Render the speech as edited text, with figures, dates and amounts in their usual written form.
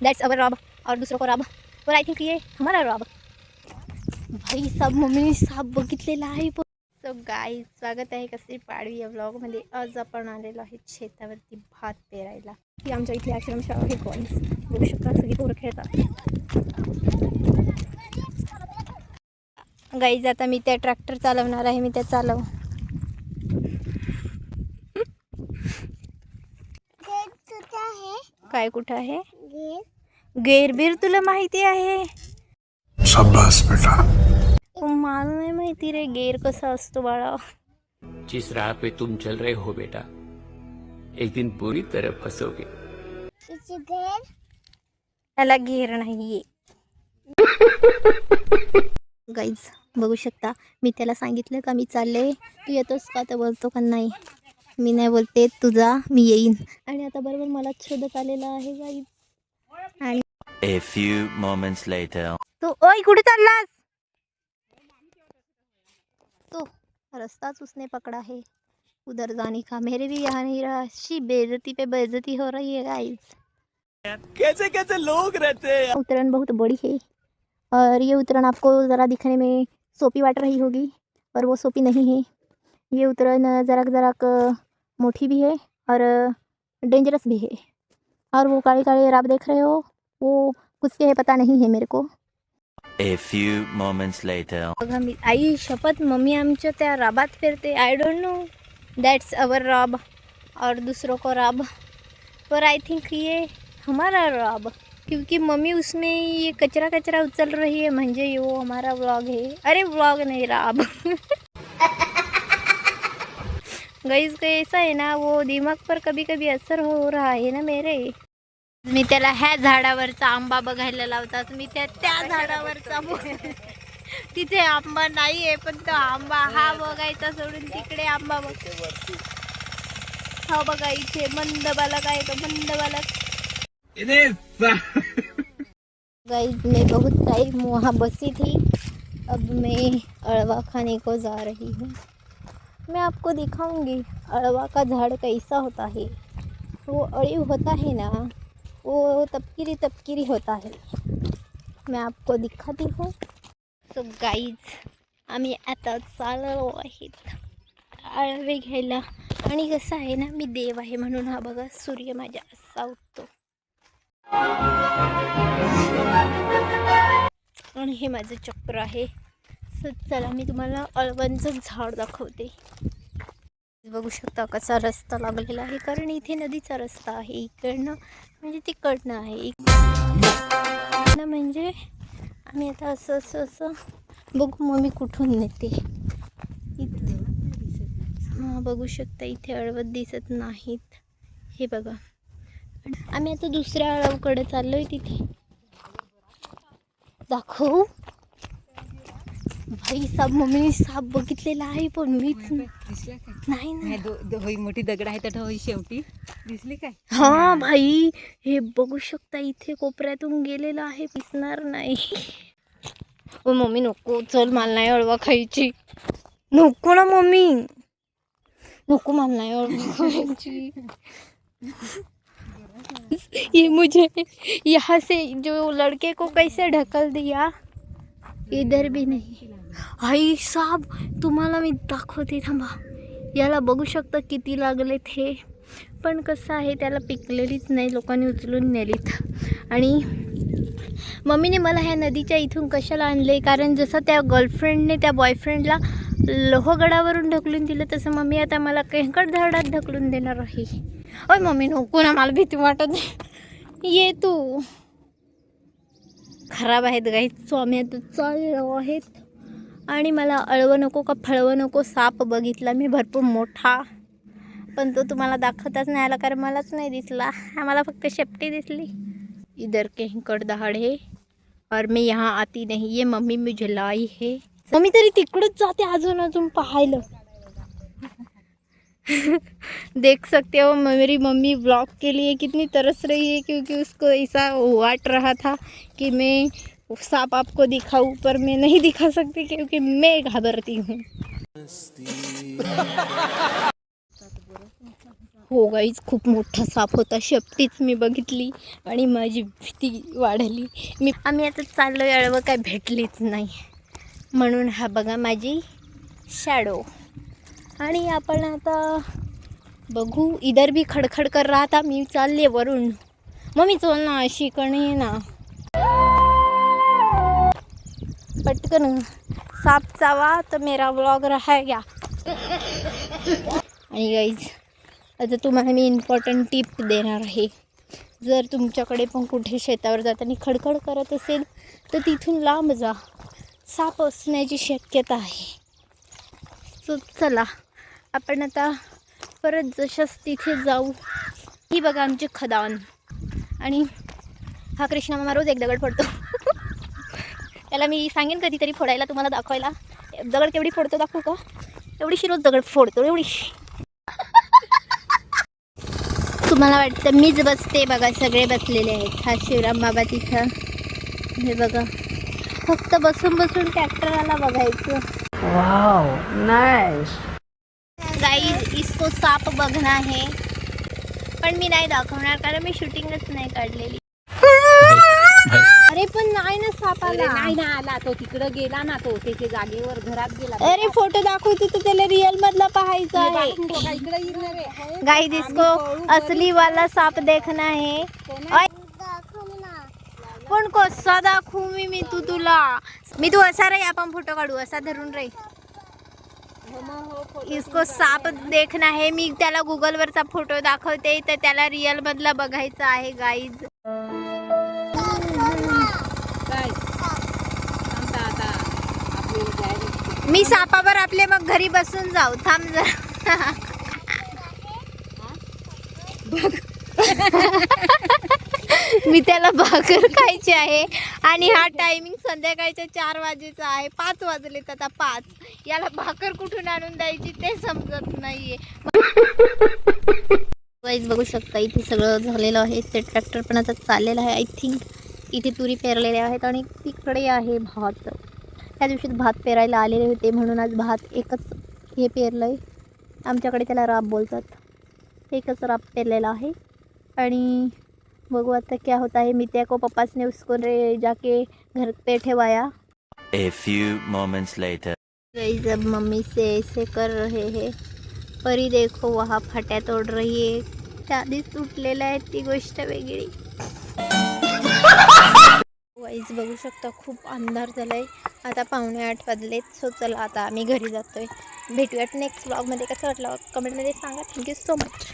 That's our rob और दूसरों को रॉब, पर आई थिंक ये हमारा रॉब. भाई साहब मम्मीने साप बघितलेला आहे. सो गाईज, स्वागत आहे कसे पाडवी या व्लॉगमध्ये. आज आपण आलेलो आहे शेतावरती भात पेरायला. ही आमच्या इथली आश्रमशाळा आहे. बॉईज बघू शकता, सगळी पोरं खेळतात. गाईज आता मी त्या ट्रॅक्टर चालवणार आहे. मी त्या चालव काय कुठं आहे गेरबीर, तुला माहिती आहे? शाबाश बेटा. मला नाही माहिती रे गेर कसा असतो बाळा. जिस राह पे तुम चल रहे हो बेटा, एक दिन पूरी तरह फंसोगे. त्याला गेर नाहीये. गाईज बघू शकता, मी त्याला सांगितलं का मी चालले, तू येतोस का? तर बोलतो का नाही. मी नाही बोलते, तुझा मी येईन. आणि आता बरोबर मला शोधत आलेला आहे गाईज. आणि A few moments later. तो ओय कुठे चाललास? तो रास्ताच उसने पकड़ा है, उधर जाने का. मेरे भी यहाँ नहीं रहा. शी बेइज्जती पे बेइज्जती हो रही है गाइस. कैसे कैसे लोग रहते हैं. उतरन बहुत बड़ी है और ये उतरन आपको ज़रा दिखने में सोपी वाट रही होगी, पर वो सोपी नहीं है. ये उतरन ज़रा मोटी भी है और डेंजरस भी है. और वो काले काले राब देख रहे हो, वो कुछ के है पता नहीं है मेरे को. A few moments later. बघा मी आई शपथ, मम्मी आमच्या त्या राबात फिरते. I don't know that's our rob और दूसरों को रॉब, पर आई थिंक ये हमारा रॉब, क्योंकि मम्मी उसमें ये कचरा उचल रही है. म्हणजे ये वो हमारा व्लॉग है. अरे व्लॉग नहीं, रॉब. गाइस कैसा है ना, वो दिमाग पर कभी कभी असर हो रहा है ना मेरे. मी त्याला ह्या झाडावरचा आंबा बघायला लावतात. मी त्या झाडावरचा तिथे आंबा नाही आहे, पण तो आंबा हा बघायचा सोडून तिकडे आंबा बघते. हा बघा इथे मंद बालक आहे तो, मंद बालक. गाइस मैं बहुत टाइम वहाँ बसी थी. अब मैं अळवा खाने को जा रही हूँ. मैं आपको दिखाऊंगी अळवा का झाड़ कैसा होता है. वो अळीव होता है ना, वो तपकिरी होता है. मैं आपको दिखाती हूँ. सो गाईज आम्ही आता चाललो आहेत आळवे घ्यायला. आणि कसं आहे ना, मी देव आहे म्हणून हा बघा सूर्य माझ्या असा उठतो. आणि हे माझं चक्र आहे. सो चला मी तुम्हाला अळवांचं झाड दाखवते. बघू शकता कसा रस्ता लागलेला आहे, कारण इथे नदीचा रस्ता आहे. इकडनं म्हणजे तिकडनं आहे ना. म्हणजे आम्ही आता असं बघू मग मी कुठून नेते. इथे हां बघू शकता, इथे अळवत दिसत नाहीत. हे बघा, आम्ही आता दुसऱ्या अळवकडे चाललो आहे. तिथे दाखवू. भाई साहेब मम्मीने साप बघितलेला आहे, पण मीच नाही ना. होई मोठी दगड आहे तर होई शेवटी दिसली काय. हा भाई हे बघू शकता, इथे कोपऱ्यातून गेलेला आहे, दिसणार नाही. ओ मम्मी नको, चल मला नाही अळवा खायची. नको ना मम्मी, नको मला नाही अळवा खायची. ये मुझे यहाँ से जो लड़के को कैसे ढकल दिया, इधर भी नहीं. आई साहब तुम्हाला मी दाखवते, थांबा. याला बघू शकता किती लागलेत हे, पण कसं आहे त्याला पिकलेलीच नाही, लोकांनी उचलून नेलीत. आणि मम्मीने मला ह्या नदीच्या इथून कशाला आणले, कारण जसं त्या गर्लफ्रेंडने त्या बॉयफ्रेंडला लोहगडावरून ढकलून दिलं, तसं मम्मी आता मला केहकट झाडात ढकलून देणार आहे. ओय मम्मी नको ना, मला भीती वाटत. ये तू. खराब आहेत गाईत. सो आम्ही आता चाललो आहेत. आणि मला अळवं नको का फळवं नको, साप बघितला मी भरपूर मोठा, पण तो तुम्हाला दाखवताच नाही आला, कारण मलाच नाही दिसला. आम्हाला फक्त शेपटी दिसली. इधर केहकट दहाड़ है और मैं यहाँ आती नहीं. ये मम्मी मुझे लाई है. मम्मी तरी तिकडंच जाते अजून पाहायला. देख सकते हो मेरी मम्मी ब्लॉग के लिए कितनी तरस रही है, क्योंकि उसको ऐसा वाट रहा था कि मैं सांप आपको दिखाऊं, पर मैं नहीं दिखा सकती क्योंकि मैं घाबरती हूँ. हो गाईज, खूप मोठा साप होता. शेपटीच मी बघितली आणि माझी भीती वाढली. आम्ही आता चाललो याळवं काय भेटलीच नाही. म्हणून हा बघा माझी शॅडो. आणि आपण आता बघू. इधर भी खडखड कर रहा था. मी चालले वरून. मम्मी चल ना, अशी कणी ना पटकन. साप चावा तर मेरा व्लॉग रहा गया. आणि गाईज, आता तुम्हाला मी इम्पॉर्टंट टिप देणार आहे. जर तुमच्याकडे पण कुठे शेतावर जाताना खडखड करत असेल तर तिथून लांब जा. साप असण्याची शक्यता आहे. सो चला आपण आता परत जशाच तिथे जाऊ. ही बघा आमची खदान. आणि हा कृष्णा मामा रोज एक दगड फोडतो. त्याला मी सांगेन कधीतरी फोडायला, तुम्हाला दाखवायला. दगड केवढी फोडतो दाखवू का? एवढीशी रोज दगड फोडतो, एवढीशी. तुम्हाला वाटतं मीच बसते, बघा सगळे बसलेले आहेत. हा शिवराम बाबा तिथं. हे बघा, फक्त बसून बसून ट्रॅक्टरला बघायचं. Wow, nice. गाईज, इसको साप बघना है, पण मी नाही दाखवणार कारण मी शूटिंगच नाही काढलेली. अरे पण नाही ना साप आला. नाही ना आला तो, तिकडं गेला ना तो, त्याच्या जागेवर घरात गेला. अरे फोटो दाखवते तर त्याला रिअल मधला पाहायचा आहे. इकडे येणार आहे. गाईज, इसको असली वाला साप देखना है. ओय, पण कसा दाखवू मी तुला. तू असा रे, आपण फोटो काढू. असा धरून रे. इसको साप देखना है. मी त्याला गुगलवरचा फोटो दाखवते तर त्याला रिअल मधला बघायचा आहे गाईज. काय सांगता आता आपल्याला जायला. मी सापावर आपले मग घरी बसून जाऊ. थांब जरा. मी त्याला भाकर खायची आहे आणि हा टायमिंग संध्याकाळच्या 4 वाजेचा आहे. 5 वाजलेत आता 5. याला भाकर कुठून आणून द्यायची ते समजत नाहीये. वाईज बघू शकता इथे सगळं झालेलं आहे. ते ट्रॅक्टर पण आता चाललेलं आहे. आय थिंक इथे तुरी पेरलेल्या आहेत आणि तिकडे आहे भात. त्या दिवशी भात पेरायला आलेले होते म्हणून आज भात एकच हे पेरलं आहे. आमच्याकडे त्याला राब बोलतात. एकच राब पेरलेला आहे आणि बघू आता क्या होता है. मित्या को पप्पास ने उसको जाके घर पे ठेवाया. A few moments later. Guys, अब मम्मी से ऐसे कर रहे हैं. परी देखो वहाँ फाट्या तोड रही है. आधीच तुटलेला आहे ती गोष्ट वेगळी. गाइस, बघू शकता खूप अंधार झालाय. आता 7:45 वाजलेत. सो चला आता आम्ही घरी जातोय. भेटूयात नेक्स्ट व्लॉगमध्ये. कसं वाटलं कमेंटमध्ये सांगा. Thank you so much.